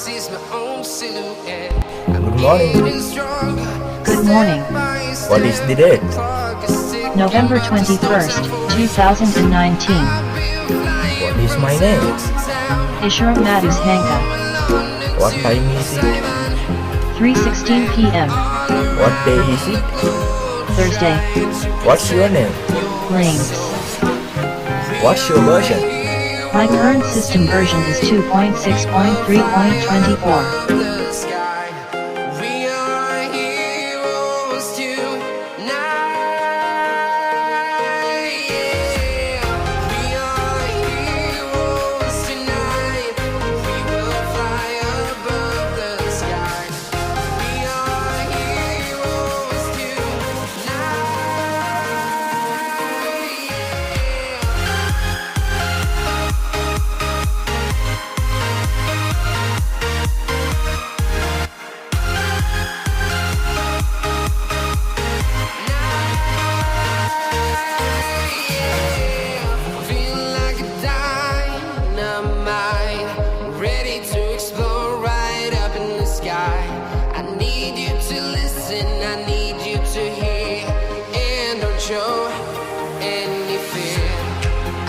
Good morning. Good morning. What is the date? November 21st, 2019. What is my name? Ishram Madus Hanka. What time is it? 3:16 p.m. What day is it? Thursday. What's your name? Links. What's your version? My current system version is 2.6.3.24. Show any fear.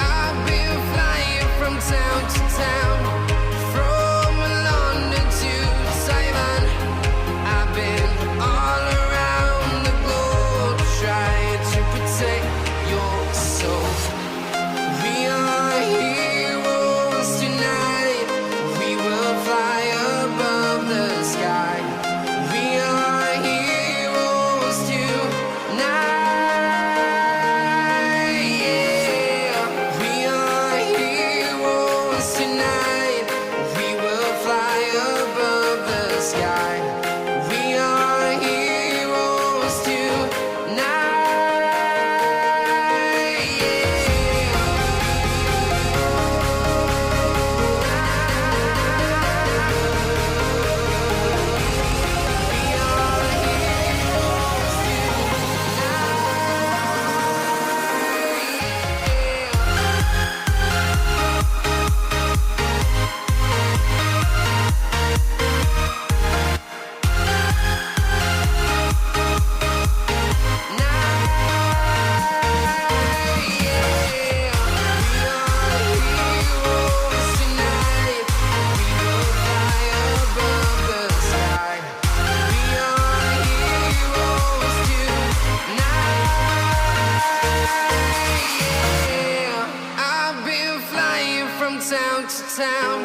I've been flying from town to town, from London to Taiwan. I've been all around the globe trying to protect your soul. We are heroes tonight. We will fly above the sky. We are heroes tonight. Town to town,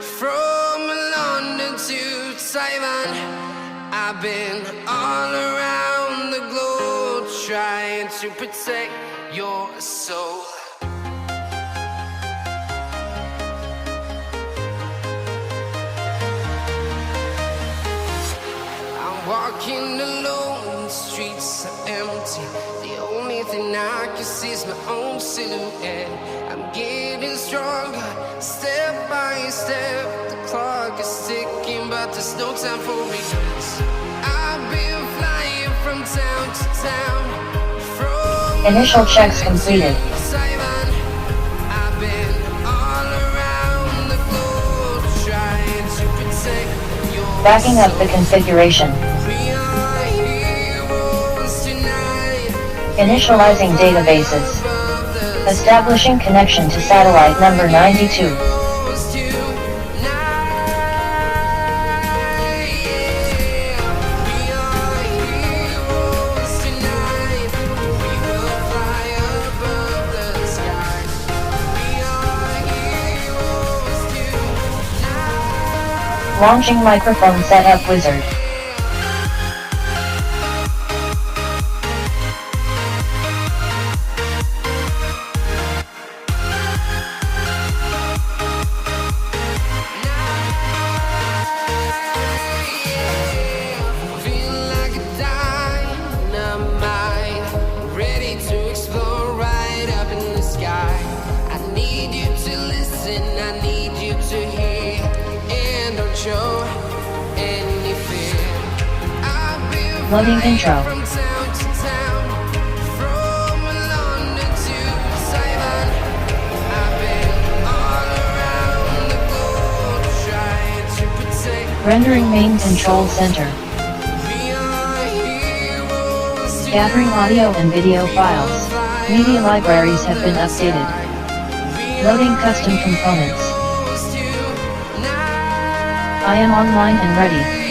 from London to Taiwan. I've been all around the globe trying to protect your soul. I'm walking alone, the streets are empty. The only thing I can see is my own silhouette. I'm getting stronger, step by step. The clock is ticking, but there's no time for regrets. I've been flying from town to town, from Initial checks completed. Taiwan. I've been all around the globe trying to protect your Backing up the configuration. We are heroes tonight. Initializing databases. Establishing connection to satellite number 92. Launching microphone setup wizard. Loading intro. From town to town, from London to Taiwan. I've been all around the globe trying to protect Rendering main control center. Gathering audio and video files. Media libraries have been updated. Loading custom components. I am online and ready.